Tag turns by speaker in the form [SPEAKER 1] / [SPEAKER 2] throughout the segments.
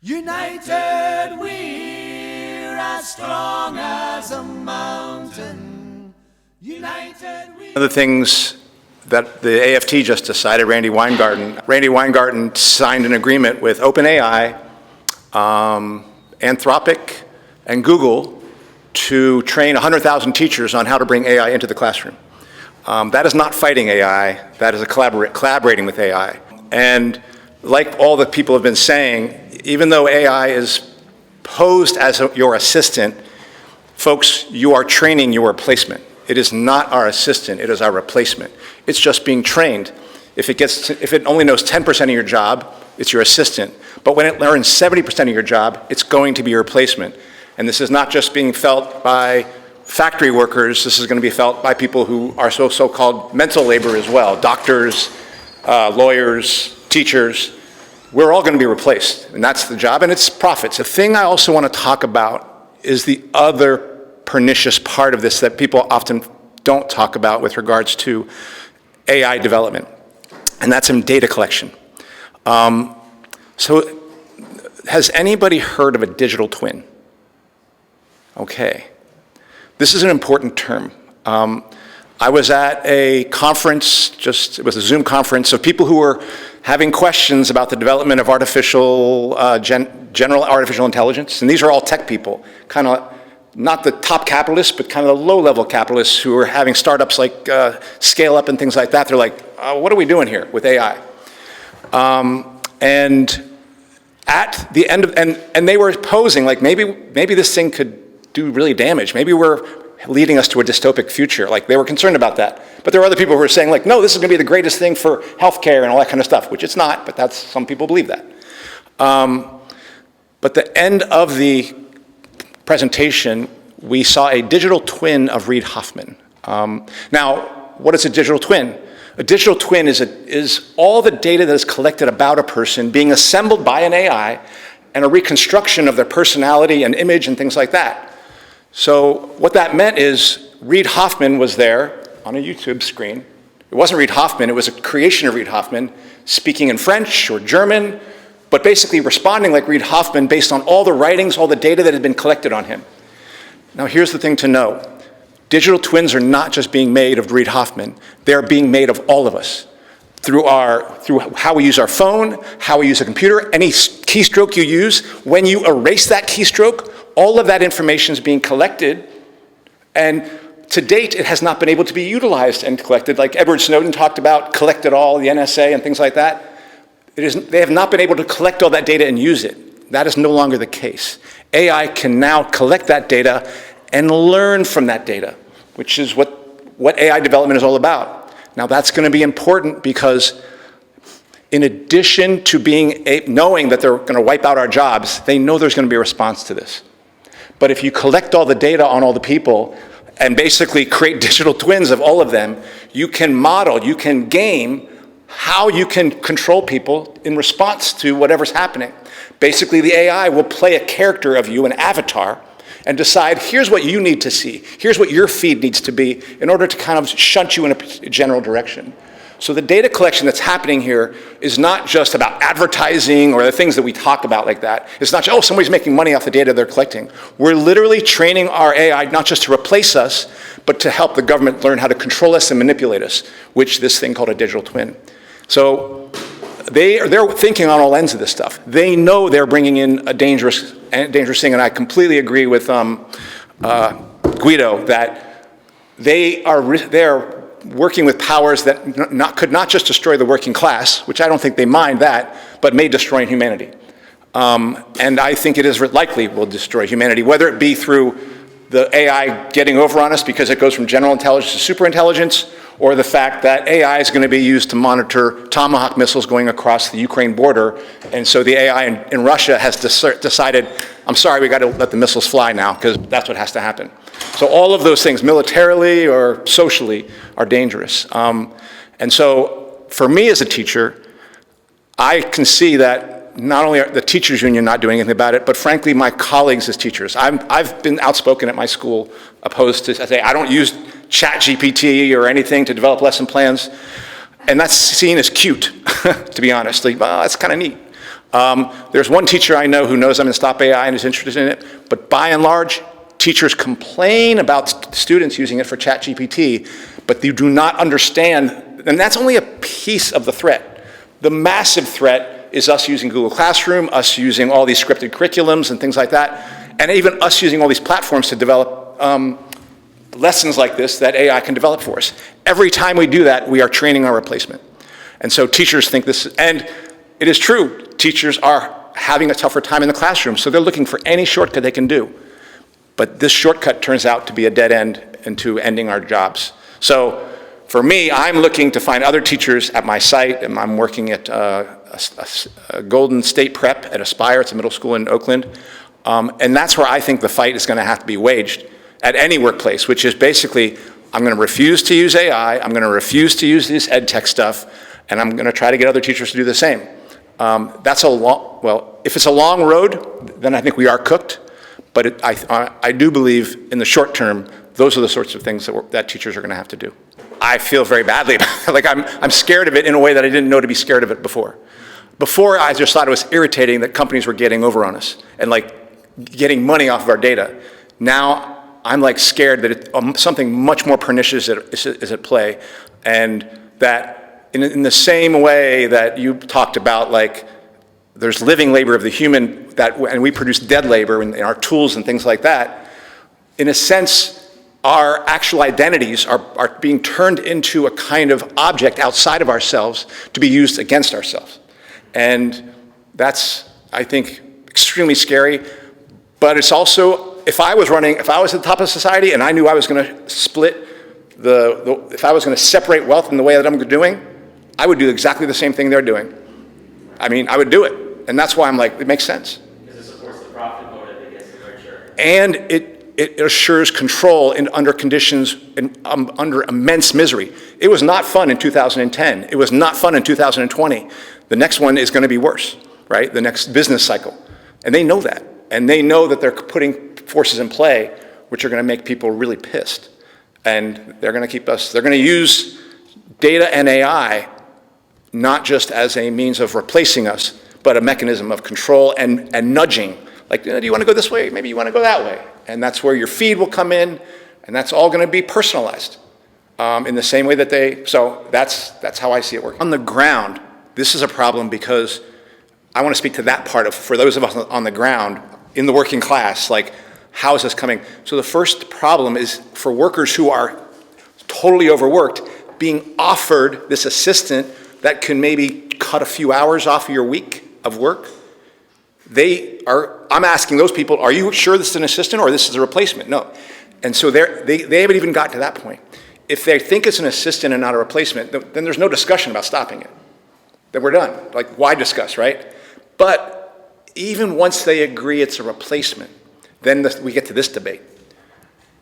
[SPEAKER 1] United we're as strong as a mountain. United we're...
[SPEAKER 2] One of the things that the AFT just decided, Randi Weingarten signed an agreement with OpenAI, Anthropic, and Google to train 100,000 teachers on how to bring AI into the classroom. That is not fighting AI, that is collaborating with AI. And like all the people have been saying, even though AI is posed as your assistant, folks, you are training your replacement. It is not our assistant, it is our replacement. It's just being trained. If it only knows 10% of your job, it's your assistant. But when it learns 70% of your job, it's going to be your replacement. And this is not just being felt by factory workers, this is going to be felt by people who are so-called mental labor as well, doctors, lawyers, teachers. We're all going to be replaced, and that's the job, and it's profits. The thing I also want to talk about is the other pernicious part of this that people often don't talk about with regards to AI development, and that's in data collection. So has anybody heard of a digital twin? Okay. This is an important term. I was at a conference, it was a Zoom conference of people who were having questions about the development of general artificial intelligence, and these are all tech people, kind of not the top capitalists, but kind of the low-level capitalists who are having startups like Scale Up and things like that. They're like, what are we doing here with AI? And at the end of, and they were posing like maybe this thing could do really damage. Maybe we're leading us to a dystopic future. Like they were concerned about that. But there were other people who were saying like, no, this is going to be the greatest thing for healthcare and all that kind of stuff, which it's not, but some people believe that. But the end of the presentation, we saw a digital twin of Reid Hoffman. Now, what is a digital twin? A digital twin is all the data that is collected about a person being assembled by an AI and a reconstruction of their personality and image and things like that. So what that meant is Reid Hoffman was there on a YouTube screen. It wasn't Reid Hoffman, it was a creation of Reid Hoffman speaking in French or German, but basically responding like Reid Hoffman based on all the writings, all the data that had been collected on him. Now here's the thing to know. Digital twins are not just being made of Reid Hoffman, they're being made of all of us. Through how we use our phone, how we use a computer, any keystroke you use, when you erase that keystroke, all of that information is being collected, and to date, it has not been able to be utilized and collected. Like Edward Snowden talked about, collected all, the NSA and things like that. They have not been able to collect all that data and use it. That is no longer the case. AI can now collect that data and learn from that data, which is what AI development is all about. Now that's going to be important because in addition to knowing that they're going to wipe out our jobs, they know there's going to be a response to this. But if you collect all the data on all the people and basically create digital twins of all of them, you can model, you can game how you can control people in response to whatever's happening. Basically, the AI will play a character of you, an avatar, and decide, here's what you need to see, here's what your feed needs to be in order to kind of shunt you in a general direction. So the data collection that's happening here is not just about advertising or the things that we talk about like that. It's not just, oh, somebody's making money off the data they're collecting. We're literally training our AI not just to replace us, but to help the government learn how to control us and manipulate us, which this thing called a digital twin. So they're thinking on all ends of this stuff. They know they're bringing in a dangerous thing, and I completely agree with Guido that they're working with powers that could not just destroy the working class, which I don't think they mind that, but may destroy humanity. And I think it is likely will destroy humanity, whether it be through the AI getting over on us because it goes from general intelligence to super intelligence, or the fact that AI is going to be used to monitor Tomahawk missiles going across the Ukraine border, and so the AI in Russia has decided, I'm sorry, we got to let the missiles fly now, because that's what has to happen. So all of those things, militarily or socially, are dangerous. And so for me as a teacher, I can see that not only are the teachers union not doing anything about it, but frankly, my colleagues as teachers. I've been outspoken at my school opposed to, I say, I don't use ChatGPT or anything to develop lesson plans, and that's seen as cute, to be honest. Like, well, that's kind of neat. There's one teacher I know who knows I'm going to stop AI and is interested in it, but by and large, teachers complain about students using it for ChatGPT, but they do not understand, and that's only a piece of the threat. The massive threat is us using Google Classroom, us using all these scripted curriculums and things like that, and even us using all these platforms to develop lessons like this that AI can develop for us. Every time we do that, we are training our replacement. And so teachers think this, and it is true, teachers are having a tougher time in the classroom, so they're looking for any shortcut they can do. But this shortcut turns out to be a dead end into ending our jobs. So for me, I'm looking to find other teachers at my site, and I'm working at a Golden State Prep at Aspire. It's a middle school in Oakland. And that's where I think the fight is going to have to be waged at any workplace, which is basically, I'm going to refuse to use AI, I'm going to refuse to use this ed tech stuff, and I'm going to try to get other teachers to do the same. That's a long, well, if it's a long road, then I think we are cooked. But I do believe in the short term, those are the sorts of things that teachers are going to have to do. I feel very badly about it. Like I'm scared of it in a way that I didn't know to be scared of it before. Before, I just thought it was irritating that companies were getting over on us and like getting money off of our data. Now, I'm like scared that something much more pernicious is at play, and that in the same way that you talked about, like there's living labor of the human, and we produce dead labor in our tools and things like that, in a sense, our actual identities are being turned into a kind of object outside of ourselves to be used against ourselves. And that's, I think, extremely scary. But it's also, if I was at the top of society and I knew I was going to split if I was going to separate wealth in the way that I'm doing, I would do exactly the same thing they're doing. I mean, I would do it. And that's why I'm like, it makes sense.
[SPEAKER 3] Because it supports the profit motive against the richer.
[SPEAKER 2] And it assures control under conditions, under immense misery. It was not fun in 2010. It was not fun in 2020. The next one is going to be worse, right? The next business cycle. And they know that. And they know that they're putting forces in play which are going to make people really pissed. And they're going to use data and AI not just as a means of replacing us, but a mechanism of control and nudging. Like, do you want to go this way? Maybe you want to go that way. And that's where your feed will come in, and that's all going to be personalized in the same way that so that's how I see it working. On the ground, this is a problem because I want to speak to that part for those of us on the ground, in the working class, like, how is this coming? So the first problem is for workers who are totally overworked, being offered this assistant that can maybe cut a few hours off of your week of work. I'm asking those people, are you sure this is an assistant or this is a replacement? No. And so they haven't even gotten to that point. If they think it's an assistant and not a replacement, then there's no discussion about stopping it. Then we're done. Like, why discuss, right? But even once they agree it's a replacement, then we get to this debate.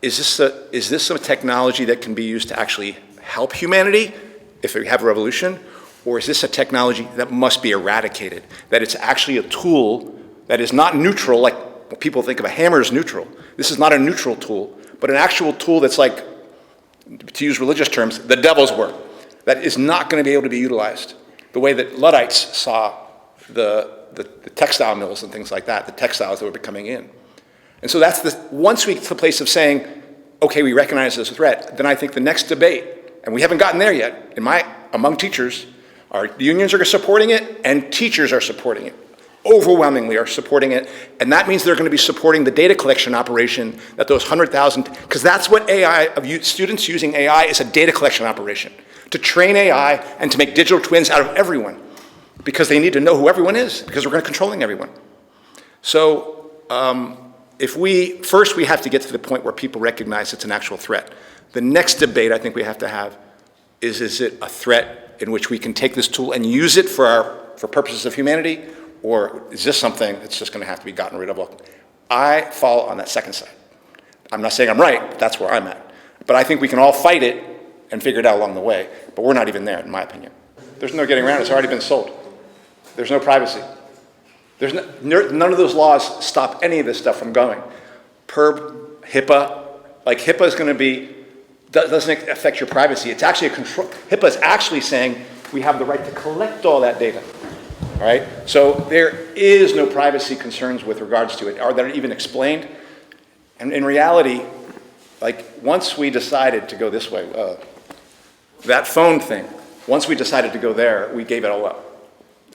[SPEAKER 2] Is this a technology that can be used to actually help humanity if we have a revolution? Or is this a technology that must be eradicated? That it's actually a tool that is not neutral, like what people think of a hammer as neutral. This is not a neutral tool, but an actual tool that's like, to use religious terms, the devil's work, that is not going to be able to be utilized the way that Luddites saw the textile mills and things like that, the textiles that were coming in. And so once we get to the place of saying, okay, we recognize this as a threat, then I think the next debate, and we haven't gotten there yet, among teachers, our unions are supporting it, and teachers are supporting it. Overwhelmingly are supporting it, and that means they're going to be supporting the data collection operation that those 100,000, because that's what students using AI is, a data collection operation, to train AI and to make digital twins out of everyone, because they need to know who everyone is, because we're going to controlling everyone. So first we have to get to the point where people recognize it's an actual threat. The next debate I think we have to have is it a threat in which we can take this tool and use it for purposes of humanity, or is this something that's just going to have to be gotten rid of? I fall on that second side. I'm not saying I'm right, but that's where I'm at. But I think we can all fight it and figure it out along the way, but we're not even there, in my opinion. There's no getting around it. It's already been sold. There's no privacy. None of those laws stop any of this stuff from going. PERB, HIPAA, like HIPAA is going to doesn't affect your privacy. It's actually a control. HIPAA is actually saying we have the right to collect all that data. all right? So there is no privacy concerns with regards to it, or that are even explained. And in reality, like once we decided to go this way, that phone thing, once we decided to go there, we gave it all up.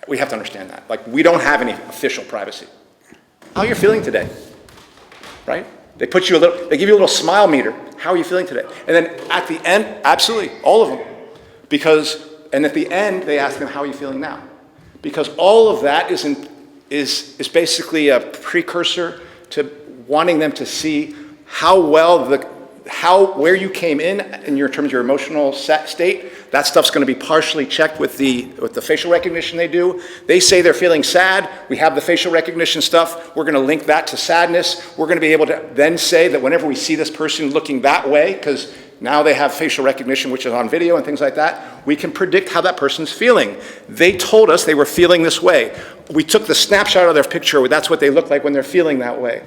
[SPEAKER 2] We have to understand that. Like we don't have any official privacy. How are you feeling today, right? They put you a little, they give you a little smile meter. How are you feeling today? And then at the end, absolutely, all of them. And at the end, they ask them, how are you feeling now? Because all of that is basically a precursor to wanting them to see how well where you came in your terms of your emotional state. That stuff's going to be partially checked with the facial recognition they do. They say they're feeling sad. We have the facial recognition stuff. We're going to link that to sadness. We're going to be able to then say that whenever we see this person looking that way, because now they have facial recognition, which is on video and things like that, we can predict how that person's feeling. They told us they were feeling this way. We took the snapshot of their picture. That's what they look like when they're feeling that way.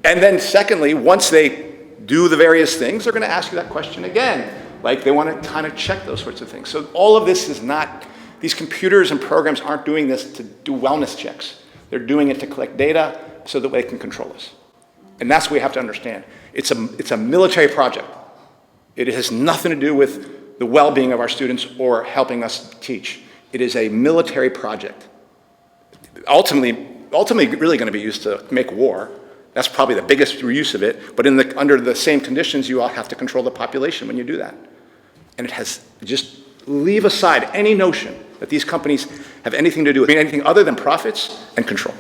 [SPEAKER 2] And then secondly, once they do the various things, they're going to ask you that question again. Like they want to kind of check those sorts of things. So all of this is not, these computers and programs aren't doing this to do wellness checks. They're doing it to collect data so that they can control us. And that's what we have to understand. It's a military project. It has nothing to do with the well-being of our students or helping us teach. It is a military project. Ultimately really going to be used to make war. That's probably the biggest use of it, but under the same conditions, you all have to control the population when you do that. And it has, just leave aside any notion that these companies have anything to do with anything other than profits and control.